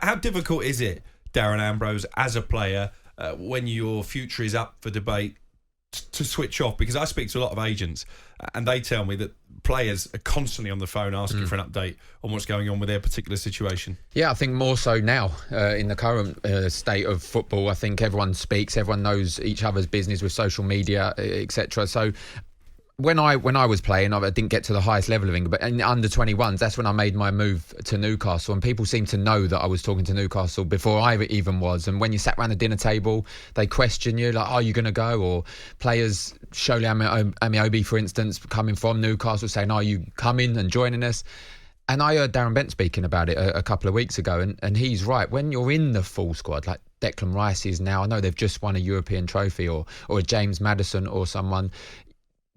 How difficult is it, Darren Ambrose, as a player, when your future is up for debate, to switch off? Because I speak to a lot of agents and they tell me that players are constantly on the phone asking for an update on what's going on with their particular situation. Yeah, I think more so now in the current state of football. I think everyone speaks, everyone knows each other's business with social media, etc. So when I was playing, I didn't get to the highest level of England, but in under 21s, that's when I made my move to Newcastle, and people seemed to know that I was talking to Newcastle before I even was. And when you sat around the dinner table, they question you, like, are you going to go? Or players, Shole Amiobi, for instance, coming from Newcastle, saying, are you coming and joining us? And I heard Darren Bent speaking about it a couple of weeks ago, and he's right. When you're in the full squad, like Declan Rice is now, I know they've just won a European trophy, or a James Maddison or someone,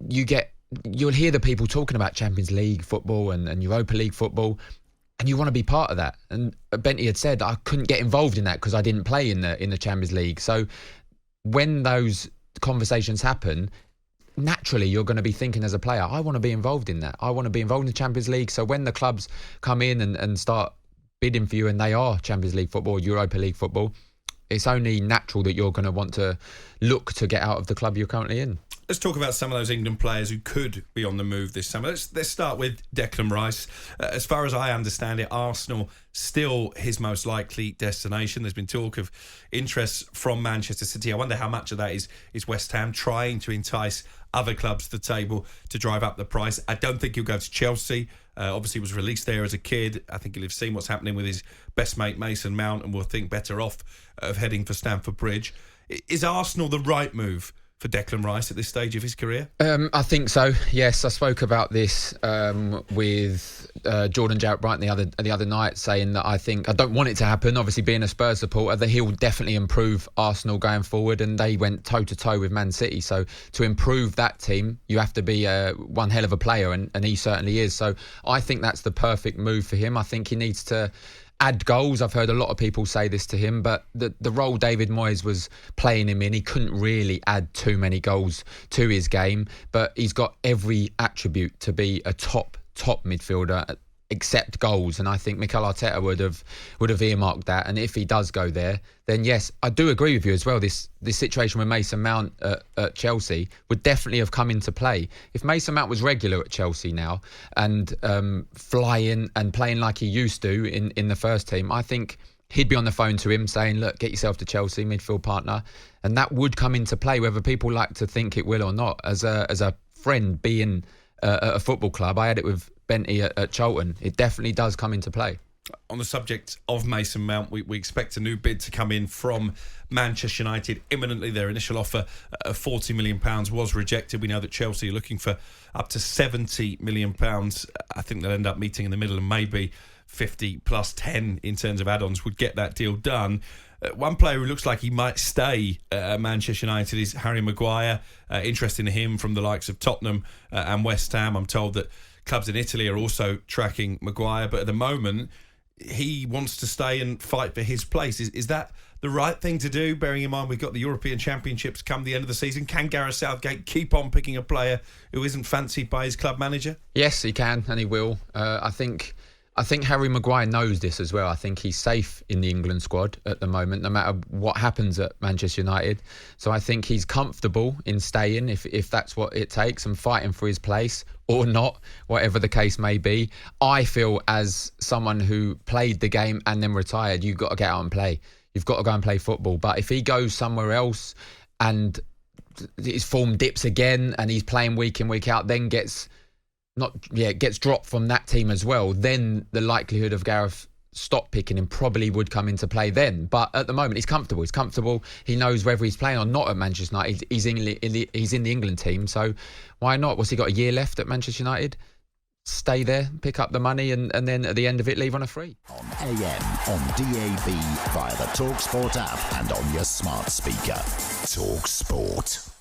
you'll hear the people talking about Champions League football and Europa League football, and you want to be part of that. And Benty had said I couldn't get involved in that because I didn't play in the Champions League. So when those conversations happen, naturally you're going to be thinking as a player, I want to be involved in that. I want to be involved in the Champions League. So when the clubs come in and start bidding for you, and they are Champions League football, Europa League football, it's only natural that you're going to want to look to get out of the club you're currently in. Let's talk about some of those England players who could be on the move this summer. Let's start with Declan Rice. As far as I understand it, Arsenal still his most likely destination. There's been talk of interest from Manchester City. I wonder how much of that is West Ham trying to entice other clubs to the table to drive up the price. I don't think he'll go to Chelsea. Obviously, he was released there as a kid. I think he'll have seen what's happening with his best mate Mason Mount and will think better off of heading for Stamford Bridge. Is Arsenal the right move for Declan Rice at this stage of his career? I think so. Yes, I spoke about this with Jordan Jarrett Brighton the other night, saying that I don't want it to happen. Obviously, being a Spurs supporter, that he'll definitely improve Arsenal going forward, and they went toe to toe with Man City. So to improve that team, you have to be one hell of a player, and he certainly is. So I think that's the perfect move for him. I think he needs to add goals. I've heard a lot of people say this to him, but the role David Moyes was playing him in, he couldn't really add too many goals to his game, but he's got every attribute to be a top midfielder, except goals. And I think Mikel Arteta would have earmarked that. And if he does go there, then yes, I do agree with you as well. This situation with Mason Mount at Chelsea would definitely have come into play. If Mason Mount was regular at Chelsea now and flying and playing like he used to in the first team, I think he'd be on the phone to him saying, look, get yourself to Chelsea, midfield partner. And that would come into play, whether people like to think it will or not. As a friend being at a football club, I had it with Benty at Charlton. It definitely does come into play. On the subject of Mason Mount, we expect a new bid to come in from Manchester United imminently. Their initial offer of £40 million was rejected. We know that Chelsea are looking for up to £70 million. I think they'll end up meeting in the middle, and maybe 50 plus 10 in terms of add-ons would get that deal done. One player who looks like he might stay at Manchester United is Harry Maguire. Interest in him from the likes of Tottenham and West Ham. I'm told that clubs in Italy are also tracking Maguire, but at the moment he wants to stay and fight for his place. Is that the right thing to do, bearing in mind we've got the European Championships come the end of the season? Can Gareth Southgate keep on picking a player who isn't fancied by his club manager? Yes, he can, and he will. I think Harry Maguire knows this as well. I think he's safe in the England squad at the moment, no matter what happens at Manchester United. So I think he's comfortable in staying if that's what it takes, and fighting for his place or not, whatever the case may be. I feel, as someone who played the game and then retired, you've got to get out and play. You've got to go and play football. But if he goes somewhere else and his form dips again and he's playing week in, week out, then gets dropped from that team as well, then the likelihood of Gareth stop picking him probably would come into play then. But at the moment, he's comfortable. He knows whether he's playing or not at Manchester United, he's in the England team. So why not? What's he got, a year left at Manchester United? Stay there, pick up the money, and then at the end of it, leave on a free. On AM, on DAB, via the talkSPORT app, and on your smart speaker. talkSPORT.